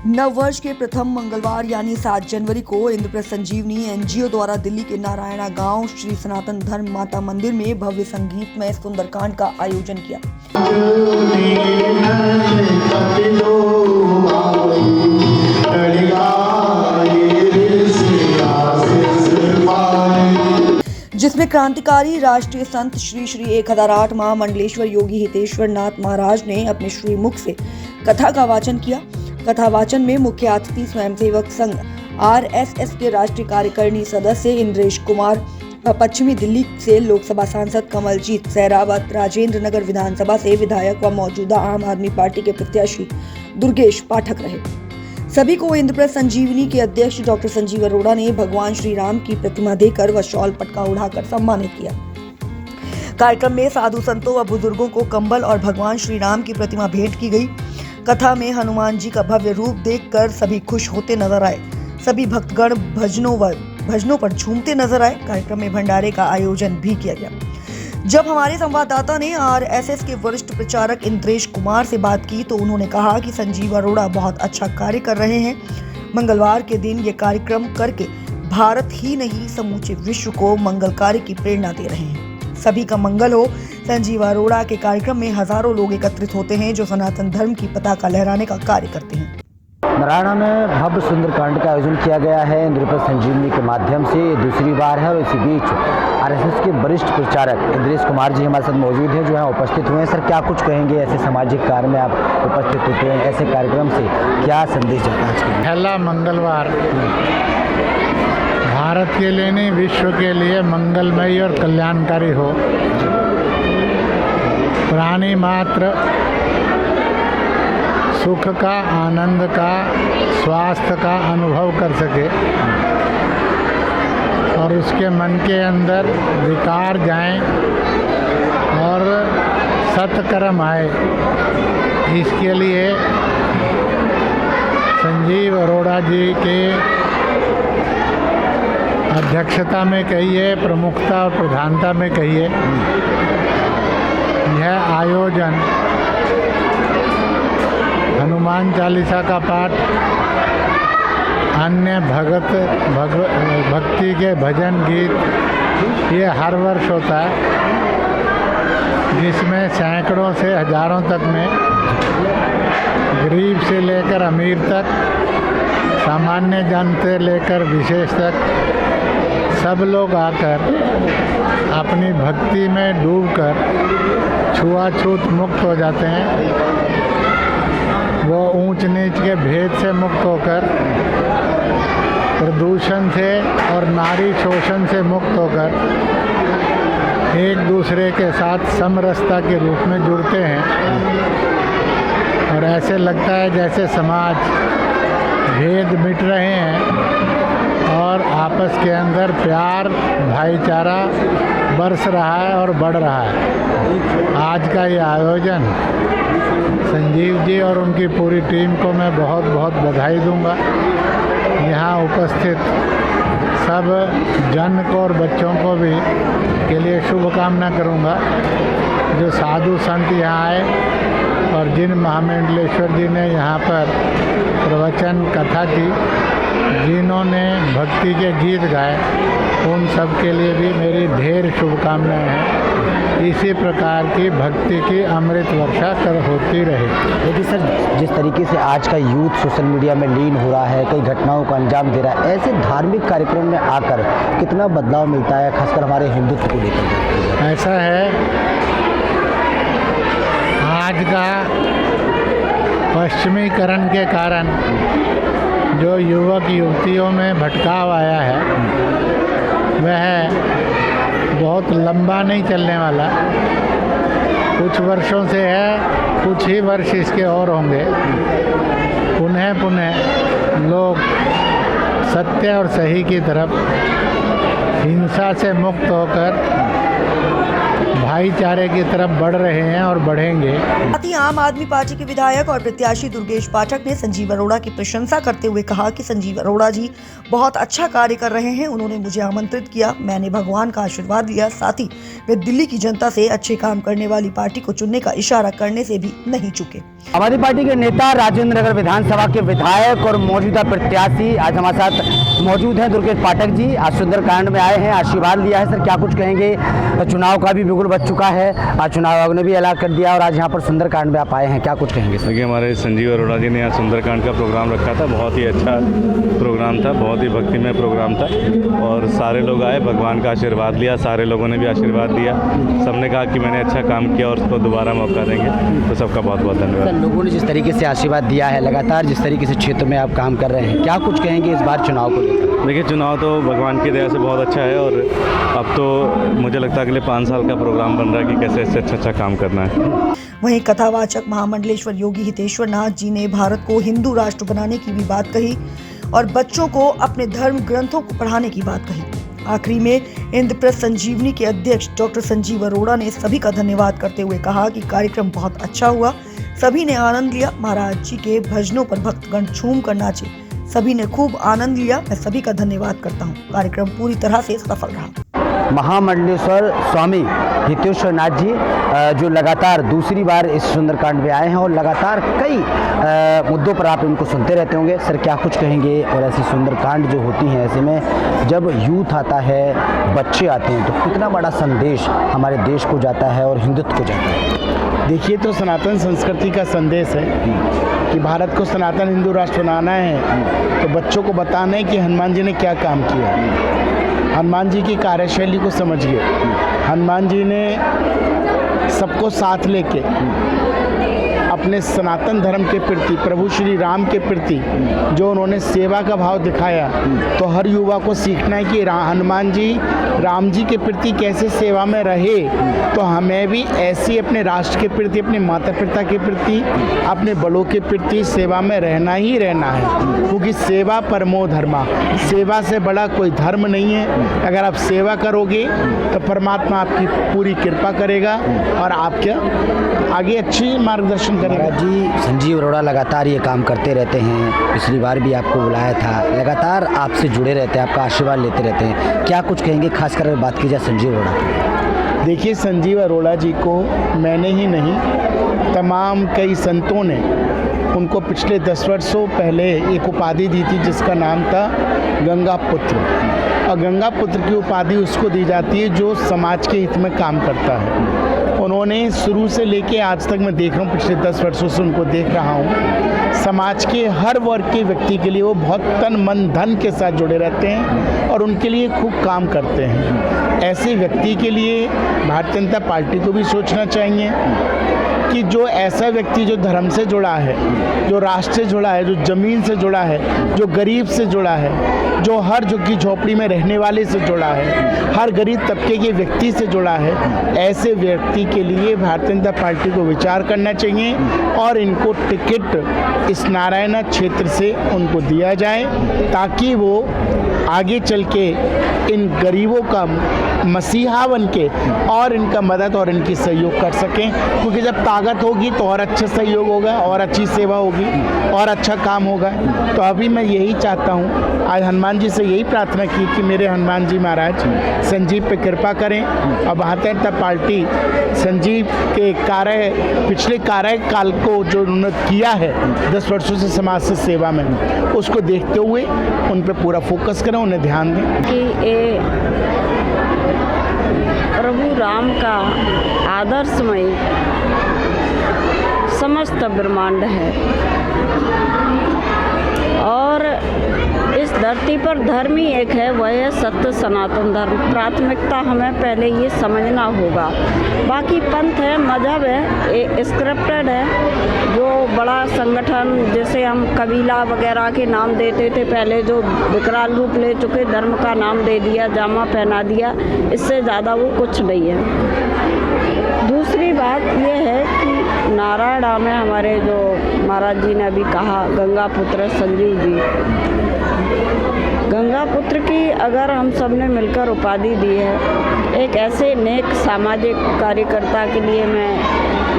नववर्ष के प्रथम मंगलवार यानी 7 जनवरी को इंद्रप्रस्थ संजीवनी एनजीओ द्वारा दिल्ली के नारायणा गांव श्री सनातन धर्म माता मंदिर में भव्य संगीतमय सुंदरकांड का आयोजन किया। जिसमें क्रांतिकारी राष्ट्रीय संत श्री 1008 महामंडलेश्वर योगी हितेश्वर नाथ महाराज ने अपने श्रीमुख से कथा का वाचन किया। कथावाचन में मुख्य अतिथि स्वयंसेवक संघ आरएसएस के राष्ट्रीय कार्यकारिणी सदस्य इंद्रेश कुमार, पश्चिमी दिल्ली से लोकसभा सांसद कमलजीत सहरावत, राजेंद्र नगर विधानसभा से विधायक व मौजूदा आम आदमी पार्टी के प्रत्याशी दुर्गेश पाठक रहे। सभी को इंद्रप्रस्थ संजीवनी के अध्यक्ष डॉक्टर संजीव अरोड़ा ने भगवान श्री राम की प्रतिमा देकर व शॉल पटका उड़ाकर सम्मानित किया। कार्यक्रम में साधु संतों व बुजुर्गों को कंबल और भगवान श्री राम की प्रतिमा भेंट की गई। कथा में हनुमान जी का भव्य रूप देखकर सभी खुश होते नजर आए। सभी भक्तगण भजनों पर झूमते नजर आए। कार्यक्रम में भंडारे का आयोजन भी किया गया। जब हमारे संवाददाता ने आरएसएस के वरिष्ठ प्रचारक इंद्रेश कुमार से बात की तो उन्होंने कहा कि संजीव अरोड़ा बहुत अच्छा कार्य कर रहे हैं। मंगलवार के दिन ये कार्यक्रम करके भारत ही नहीं समूचे विश्व को मंगल कार्य की प्रेरणा दे रहे हैं। सभी का मंगल हो। संजीव अरोड़ा के कार्यक्रम में हजारों लोग एकत्रित होते हैं जो सनातन धर्म की पताका लहराने का कार्य करते हैं। नारायणा में भव्य सुंदरकांड का आयोजन किया गया है इंद्रप्रस्थ संजीवनी के माध्यम से। ये दूसरी बार है और इसी बीच आरएसएस के वरिष्ठ प्रचारक इंद्रेश कुमार जी हमारे साथ मौजूद हैं जो यहाँ उपस्थित हुए हैं। सर, क्या कुछ कहेंगे, ऐसे सामाजिक कार्य में आप उपस्थित होते हैं, ऐसे कार्यक्रम से क्या संदेश जाता है आज के? पहला मंगलवार भारत के लिए नहीं, विश्व के लिए मंगलमय और कल्याणकारी हो। प्राणी मात्र सुख का, आनंद का, स्वास्थ्य का अनुभव कर सके और उसके मन के अंदर विकार जाएं और सत्कर्म आए, इसके लिए संजीव अरोड़ा जी के अध्यक्षता में कहिए, प्रमुखता और प्रधानता में कहिए, यह आयोजन हनुमान चालीसा का पाठ, अन्य भक्ति के भजन गीत, ये हर वर्ष होता है, जिसमें सैकड़ों से हजारों तक में गरीब से लेकर अमीर तक, सामान्य जन से लेकर विशेष तक सब लोग आकर अपनी भक्ति में डूबकर छुआछूत मुक्त हो जाते हैं। वो ऊंच नीच के भेद से मुक्त होकर, प्रदूषण से और नारी शोषण से मुक्त होकर एक दूसरे के साथ समरसता के रूप में जुड़ते हैं और ऐसे लगता है जैसे समाज भेद मिट रहे हैं और आपस के अंदर प्यार, भाईचारा बरस रहा है और बढ़ रहा है। आज का ये आयोजन संजीव जी और उनकी पूरी टीम को मैं बहुत बहुत बधाई दूंगा। यहाँ उपस्थित सब जन को और बच्चों को भी के लिए शुभकामना करूंगा। जो साधु संत यहाँ आए और जिन महामंडलेश्वर जी ने यहाँ पर प्रवचन कथा की, जिन्होंने भक्ति के गीत गाए, उन सब के लिए भी मेरी ढेर शुभकामनाएं हैं। इसी प्रकार की भक्ति की अमृत वर्षा कर होती रहे। लेकिन सर, जिस तरीके से आज का यूथ सोशल मीडिया में लीन हो रहा है, कई घटनाओं को अंजाम दे रहा है, ऐसे धार्मिक कार्यक्रम में आकर कितना बदलाव मिलता है, खासकर हमारे हिंदुत्व को लेकर? ऐसा है, आज का पश्चिमीकरण के कारण जो युवक युवतियों में भटकाव आया है, वह बहुत लंबा नहीं चलने वाला। कुछ वर्षों से है, कुछ ही वर्ष इसके और होंगे। पुनः लोग सत्य और सही की तरफ हिंसा से मुक्त होकर भाईचारे की तरफ बढ़ रहे हैं और बढ़ेंगे। साथ ही आम आदमी पार्टी के विधायक और प्रत्याशी दुर्गेश पाठक ने संजीव अरोड़ा की प्रशंसा करते हुए कहा कि संजीव अरोड़ा जी बहुत अच्छा कार्य कर रहे हैं। उन्होंने मुझे आमंत्रित किया, मैंने भगवान का आशीर्वाद लिया। साथ ही वे दिल्ली की जनता से अच्छे काम करने वाली पार्टी को चुनने का इशारा करने से भी नहीं चुके। आम आदमी पार्टी के नेता राजेंद्र नगर विधानसभा के विधायक और मौजूदा प्रत्याशी आज हमारे साथ मौजूद हैं दुर्गेश पाठक जी। आज सुंदरकांड में आए हैं, आशीर्वाद लिया है। सर क्या कुछ कहेंगे? चुनाव का भी बिगुल बच चुका है, आज चुनाव आयोग ने भी ऐलान कर दिया और आज यहाँ पर सुंदरकांड में आप आए हैं, क्या कुछ कहेंगे? देखिए, हमारे संजीव अरोड़ा जी ने यहाँ सुंदरकांड का प्रोग्राम रखा था। बहुत ही अच्छा प्रोग्राम था, बहुत ही भक्तिमय प्रोग्राम था और सारे लोग आए, भगवान का आशीर्वाद लिया। सारे लोगों ने भी आशीर्वाद दिया। सबने कहा कि मैंने अच्छा काम किया और उसको दोबारा मौका देंगे, तो सबका बहुत बहुत धन्यवाद। लोगों ने जिस तरीके से आशीर्वाद दिया है, लगातार जिस तरीके से क्षेत्र में आप काम कर रहे हैं, क्या कुछ कहेंगे इस बार चुनाव को लेकर? देखिए, चुनाव तो भगवान की दया से बहुत अच्छा है और अब तो मुझे लगता है अगले 5 साल का प्रोग्राम बन रहा है कि कैसे इससे अच्छा काम करना है। वहीं कथावाचक महामंडलेश्वर योगी हितेश्वर नाथ जी ने भारत को हिंदू राष्ट्र बनाने की भी बात कही और बच्चों को अपने धर्म ग्रंथों को पढ़ाने की बात कही। आखिरी में इंद्रप्रस्थ संजीवनी के अध्यक्ष डॉक्टर संजीव अरोड़ा ने सभी का धन्यवाद करते हुए कहा कि कार्यक्रम बहुत अच्छा हुआ, सभी ने आनंद लिया। महाराज जी के भजनों पर भक्तगण झूम कर नाचे, सभी ने खूब आनंद लिया। मैं सभी का धन्यवाद करता हूँ। कार्यक्रम पूरी तरह से सफल रहा। महामंडलेश्वर स्वामी हितेश्वर नाथ जी जो लगातार दूसरी बार इस सुंदरकांड में आए हैं और लगातार कई मुद्दों पर आप इनको सुनते रहते होंगे। सर क्या कुछ कहेंगे? और ऐसी सुंदरकांड जो होती हैं, ऐसे में जब यूथ आता है, बच्चे आते हैं, तो कितना बड़ा संदेश हमारे देश को जाता है और हिंदुत्व को जाता है। देखिए, तो सनातन संस्कृति का संदेश है कि भारत को सनातन हिंदू राष्ट्र बनाना है, तो बच्चों को बताना है कि हनुमान जी ने क्या काम किया। हनुमान जी की कार्यशैली को समझिए। हनुमान जी ने सबको साथ लेके अपने सनातन धर्म के प्रति, प्रभु श्री राम के प्रति जो उन्होंने सेवा का भाव दिखाया, तो हर युवा को सीखना है कि हनुमान जी राम जी के प्रति कैसे सेवा में रहे, तो हमें भी ऐसी अपने राष्ट्र के प्रति, अपने माता पिता के प्रति, अपने बड़ों के प्रति सेवा में रहना ही रहना है। क्योंकि सेवा परमो धर्मा, सेवा से बड़ा कोई धर्म नहीं है। अगर आप सेवा करोगे तो परमात्मा आपकी पूरी कृपा करेगा और आपके आगे अच्छी मार्गदर्शन करेगा। महाराज जी, संजीव अरोड़ा लगातार ये काम करते रहते हैं, पिछली बार भी आपको बुलाया था, लगातार आपसे जुड़े रहते हैं, आपका आशीर्वाद लेते रहते हैं, क्या कुछ कहेंगे खासकर अगर बात की जाए संजीव अरोड़ा? देखिए, संजीव अरोड़ा जी को मैंने ही नहीं, तमाम कई संतों ने उनको पिछले 10 वर्षों पहले एक उपाधि दी थी जिसका नाम था गंगा पुत्र। और गंगा पुत्र की उपाधि उसको दी जाती है जो समाज के हित में काम करता है। उन्होंने शुरू से लेके आज तक, मैं देख रहा हूँ पिछले 10 वर्षों से उनको देख रहा हूँ, समाज के हर वर्ग के व्यक्ति के लिए वो बहुत तन मन धन के साथ जुड़े रहते हैं और उनके लिए खूब काम करते हैं। ऐसे व्यक्ति के लिए भारतीय जनता पार्टी को भी सोचना चाहिए कि जो ऐसा व्यक्ति जो धर्म से जुड़ा है, जो राष्ट्र से जुड़ा है, जो ज़मीन से जुड़ा है, जो गरीब से जुड़ा है, जो हर झुग्गी झोपड़ी में रहने वाले से जुड़ा है, हर गरीब तबके के व्यक्ति से जुड़ा है, ऐसे व्यक्ति के लिए भारतीय जनता पार्टी को विचार करना चाहिए और इनको टिकट इस नारायणा क्षेत्र से उनको दिया जाए ताकि वो आगे चल के इन गरीबों का मसीहा बन के और इनका मदद और इनकी सहयोग कर सकें। क्योंकि जब ताकत होगी तो और अच्छा सहयोग होगा और अच्छी सेवा होगी और अच्छा काम होगा। तो अभी मैं यही चाहता हूँ, आज हनुमान जी से यही प्रार्थना की कि मेरे हनुमान जी महाराज संजीव पे कृपा करें और भारतीय जनता पार्टी संजीव के पिछले कार्यकाल को जो उन्होंने किया है 10 वर्षों से समाज से सेवा में, उसको देखते हुए उन पर पूरा फोकस करें, उन्हें ध्यान दें कि ये प्रभु राम का आदर्शमय समस्त ब्रह्मांड है और इस धरती पर धर्म ही एक है, वह है सत्य सनातन धर्म। प्राथमिकता हमें पहले ये समझना होगा। बाकी पंथ है, मजहब है, ये स्क्रिप्टेड है। जो बड़ा संगठन जैसे हम कबीला वगैरह के नाम देते थे पहले, जो विकराल रूप ले चुके, धर्म का नाम दे दिया, जामा पहना दिया, इससे ज़्यादा वो कुछ नहीं है। दूसरी बात ये है कि नारायणा में हमारे जो महाराज जी ने अभी कहा, गंगा पुत्र संजीव जी, गंगा पुत्र की अगर हम सब ने मिलकर उपाधि दी है, एक ऐसे नेक सामाजिक कार्यकर्ता के लिए मैं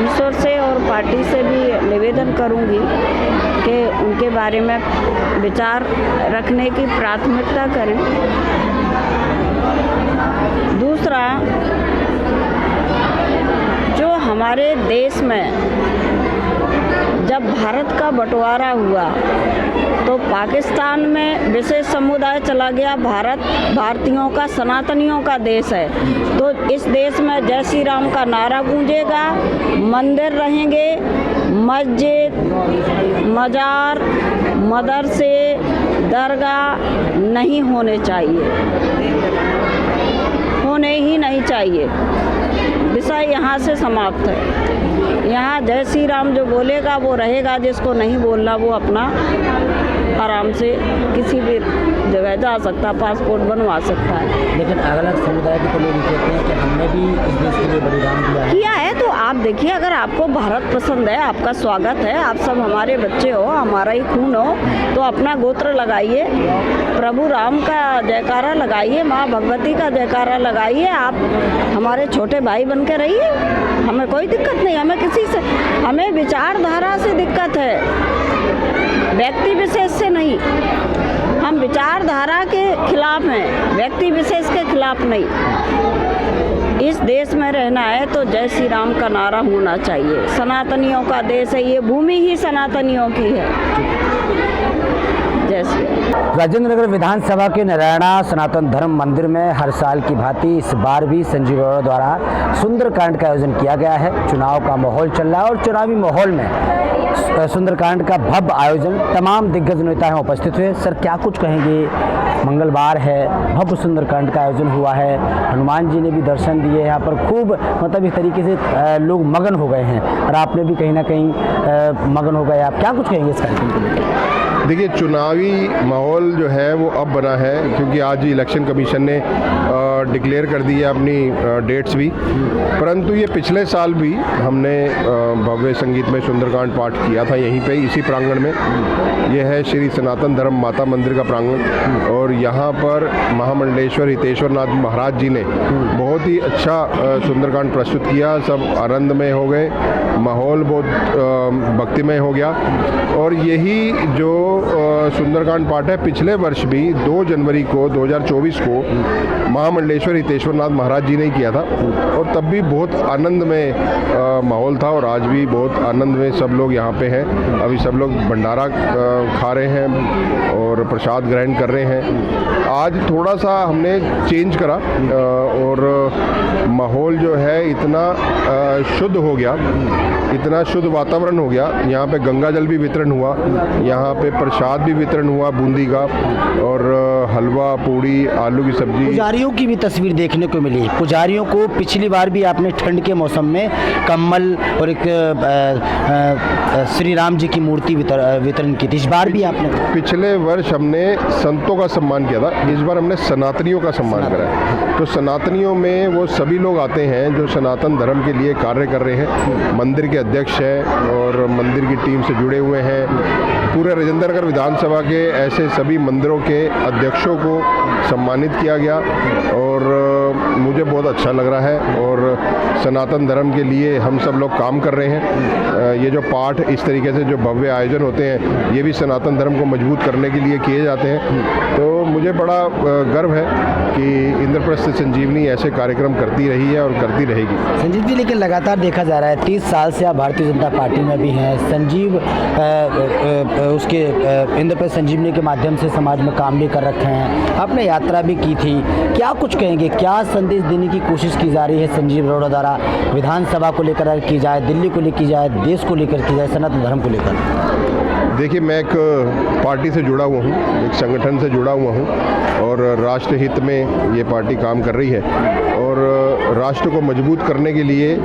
ईश्वर से और पार्टी से भी निवेदन करूंगी कि उनके बारे में विचार रखने की प्राथमिकता करें। दूसरा, जो हमारे देश में जब भारत का बंटवारा हुआ तो पाकिस्तान में विशेष समुदाय चला गया। भारत भारतीयों का, सनातनियों का देश है, तो इस देश में जय श्री राम का नारा गूंजेगा, मंदिर रहेंगे, मस्जिद, मजार, मदरसे, दरगाह नहीं होने चाहिए, होने ही नहीं चाहिए। विषय यहाँ से समाप्त है। यहाँ जय श्री राम जो बोलेगा वो रहेगा, जिसको नहीं बोलना वो अपना आराम से किसी भी जगह जा सकता, पासपोर्ट बनवा सकता है। लेकिन अलग अलग समुदाय के तो लोग कहते हैं कि हमने भी इस देश के लिए बलिदान किया है। तो आप देखिए, अगर आपको भारत पसंद है, आपका स्वागत है, आप सब हमारे बच्चे हो, हमारा ही खून हो, तो अपना गोत्र लगाइए, प्रभु राम का जयकारा लगाइए, माँ भगवती का जयकारा लगाइए, आप हमारे छोटे भाई बन के रहिए, हमें कोई दिक्कत नहीं। हमें किसी से, हमें विचारधारा से दिक्कत है, व्यक्ति विशेष से नहीं। हम विचारधारा के खिलाफ हैं, व्यक्ति विशेष के खिलाफ नहीं। इस देश में रहना है तो जय श्री राम का नारा होना चाहिए। सनातनियों का देश है, ये भूमि ही सनातनियों की है। जय श्री राम। राजेंद्र नगर विधानसभा के नारायणा सनातन धर्म मंदिर में हर साल की भांति इस बार भी संजीव अरोड़ा द्वारा सुंदरकांड का आयोजन किया गया है। चुनाव का माहौल चल रहा है और चुनावी माहौल में सुंदरकांड का भव्य आयोजन, तमाम दिग्गज नेता हैं उपस्थित हुए। सर, क्या कुछ कहेंगे? मंगलवार है, भव्य सुंदरकांड का आयोजन हुआ है, हनुमान जी ने भी दर्शन दिए, यहाँ पर खूब मतलब इस तरीके से लोग मगन हो गए हैं और आपने भी कहीं ना कहीं मगन हो गए। आप क्या कुछ कहेंगे इस कार्यक्रम के लिए? देखिए, चुनावी माहौल जो है वो अब बना है, क्योंकि आज इलेक्शन कमीशन ने डिक्लेयर कर दी है अपनी डेट्स भी। परंतु ये पिछले साल भी हमने भव्य संगीत में सुंदरकांड पाठ किया था यहीं पे, इसी प्रांगण में। यह है श्री सनातन धर्म माता मंदिर का प्रांगण और यहाँ पर महामंडलेश्वर हितेश्वर नाथ महाराज जी ने बहुत ही अच्छा सुंदरकांड प्रस्तुत किया। सब आनंद में हो गए, माहौल बहुत भक्तिमय हो गया। और यही जो सुंदरकांड पाठ है, पिछले वर्ष भी 2 जनवरी को 2024 को महामंडलेश्वर हितेश्वर नाथ महाराज जी ने किया था और तब भी बहुत आनंद में माहौल था और आज भी बहुत आनंद में सब लोग यहाँ पे हैं। अभी सब लोग भंडारा खा रहे हैं और प्रसाद ग्रहण कर रहे हैं। आज थोड़ा सा हमने चेंज करा और माहौल जो है इतना शुद्ध हो गया, इतना शुद्ध वातावरण हो गया। यहाँ पे गंगा जल भी वितरण हुआ, यहाँ पे प्रसाद भी वितरण हुआ बूंदी का, और हलवा, पूड़ी, आलू की सब्जी। पुजारियों की भी तस्वीर देखने को मिली। पुजारियों को पिछली बार भी आपने ठंड के मौसम में कम्बल और एक श्री राम जी की मूर्ति वितरण की थी। इस बार भी आपने? पिछले वर्ष हमने संतों का सम्मान किया था, इस बार हमने सनातनियों का सम्मान करा है। तो सनातनियों में वो सभी लोग आते हैं जो सनातन धर्म के लिए कार्य कर रहे हैं। मंदिर के अध्यक्ष हैं और मंदिर की टीम से जुड़े हुए हैं। पूरे राजेंद्र नगर विधानसभा के ऐसे सभी मंदिरों के अध्यक्षों को सम्मानित किया गया और मुझे बहुत अच्छा लग रहा है। और सनातन धर्म के लिए हम सब लोग काम कर रहे हैं। ये जो पाठ इस तरीके से जो भव्य आयोजन होते हैं, ये भी सनातन धर्म को मजबूत करने के लिए किए जाते हैं। तो मुझे बड़ा गर्व है कि इंद्रप्रस्थ संजीवनी ऐसे कार्यक्रम करती रही है और करती रहेगी। संजीव जी, लेकिन लगातार देखा जा रहा है 30 साल से आप भारतीय जनता पार्टी में भी हैं। संजीव उसके इंद्रप्रस्थ संजीवनी के माध्यम से समाज में काम भी कर रखे हैं, आपने यात्रा भी की थी। क्या कुछ कहेंगे? क्या संदेश देने की कोशिश की जा रही है संजीव अरोड़ा द्वारा? विधानसभा को लेकर की जाए, दिल्ली को लेकर की जाए, देश को लेकर की जाए, सनातन धर्म को लेकर? देखिए, मैं एक पार्टी से जुड़ा हुआ हूँ, एक संगठन से जुड़ा हुआ हूँ और राष्ट्र हित में ये पार्टी काम कर रही है। और और राष्ट्र को मजबूत करने के लिए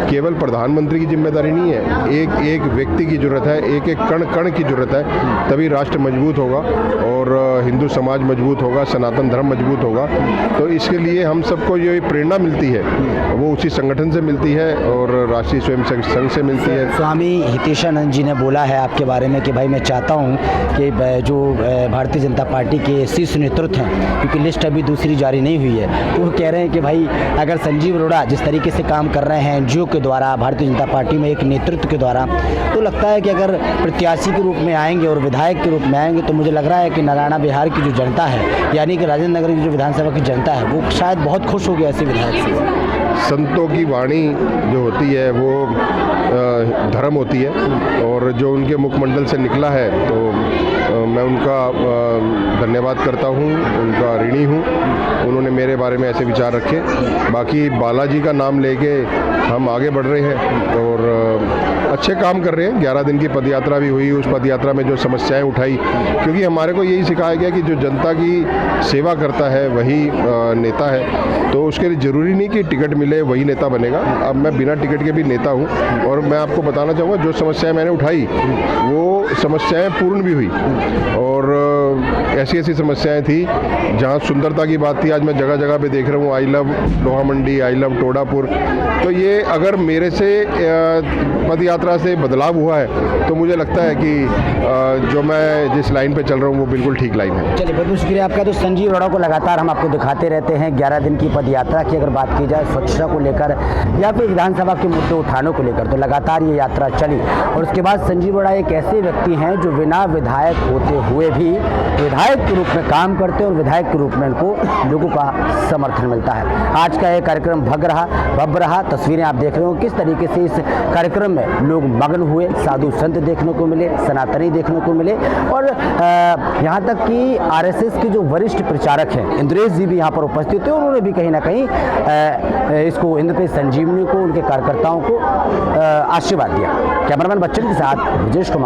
केवल प्रधानमंत्री की जिम्मेदारी नहीं है, एक एक व्यक्ति की ज़रूरत है, एक एक कण कण की ज़रूरत है, तभी राष्ट्र मजबूत होगा और हिंदू समाज मजबूत होगा, सनातन धर्म मजबूत होगा। तो इसके लिए हम सबको जो प्रेरणा मिलती है वो उसी संगठन से मिलती है और राष्ट्रीय स्वयंसेवक संघ से मिलती है। स्वामी हितेशानंद जी ने बोला है आपके बारे में कि भाई मैं चाहता हूँ कि जो भारतीय जनता पार्टी के शीर्ष नेतृत्व हैं, क्योंकि लिस्ट अभी दूसरी जारी नहीं हुई है, तो वो कह रहे हैं कि भाई अगर संजीव अरोड़ा जिस तरीके से काम कर रहे हैं एनजीओ के द्वारा, भारतीय जनता पार्टी में एक नेतृत्व के द्वारा, तो लगता है कि अगर प्रत्याशी के रूप में आएंगे और विधायक के रूप में आएंगे तो मुझे लग रहा है कि नारायणा बिहार की जो जनता है, यानी कि राजेंद्र नगर की जो विधानसभा की जनता है, वो शायद बहुत खुश हो गया ऐसे विधायक से। संतों की वाणी जो होती है वो धर्म होती है और जो उनके मुखमंडल से निकला है तो मैं उनका धन्यवाद करता हूँ, उनका ऋणी हूँ। उन्होंने मेरे बारे में ऐसे विचार रखे। बाकी बालाजी का नाम लेके हम आगे बढ़ रहे हैं और अच्छे काम कर रहे हैं। 11 दिन की पदयात्रा भी हुई, उस पदयात्रा में जो समस्याएं उठाई, क्योंकि हमारे को यही सिखाया गया कि जो जनता की सेवा करता है वही नेता है, तो उसके लिए ज़रूरी नहीं कि टिकट मिले वही नेता बनेगा। अब मैं बिना टिकट के भी नेता हूँ और मैं आपको बताना चाहूँगा जो समस्याएं मैंने उठाई वो समस्याएं पूर्ण भी हुई और ऐसी ऐसी समस्याएं थी जहाँ सुंदरता की बात थी, आज मैं जगह जगह पे देख रहा हूँ आई लव लोहा मंडी, आई लव टोडापुर। तो ये अगर मेरे से पद यात्रा से बदलाव हुआ है तो मुझे लगता है कि जो मैं जिस लाइन पे चल रहा हूँ वो बिल्कुल ठीक लाइन है। चलिए बहुत बहुत शुक्रिया आपका। तो संजीव अरोड़ा को लगातार हम आपको दिखाते रहते हैं। 11 दिन की पद यात्रा की अगर बात की जाए स्वच्छता को लेकर या फिर विधानसभा के मुद्दे उठाने को लेकर, तो लगातार ये यात्रा चली और उसके बाद संजीव अरोड़ा एक ऐसे व्यक्ति हैं जो बिना विधायक होते हुए भी विधायक के रूप में काम करते हैं और विधायक के रूप में इनको लोगों का समर्थन मिलता है। आज का ये कार्यक्रम भव्य रहा। तस्वीरें आप देख रहे हो किस तरीके से इस कार्यक्रम में लोग मगन हुए, साधु संत देखने को मिले, सनातनी देखने को मिले और यहाँ तक कि आरएसएस के जो वरिष्ठ प्रचारक हैं इंद्रेश जी भी यहाँ पर उपस्थित थे। उन्होंने भी कहीं ना कहीं इसको इंद्रप्रस्थ संजीवनी को, उनके कार्यकर्ताओं को आशीर्वाद दिया। कैमरामैन बच्चन के साथ ब्रजेश कुमार।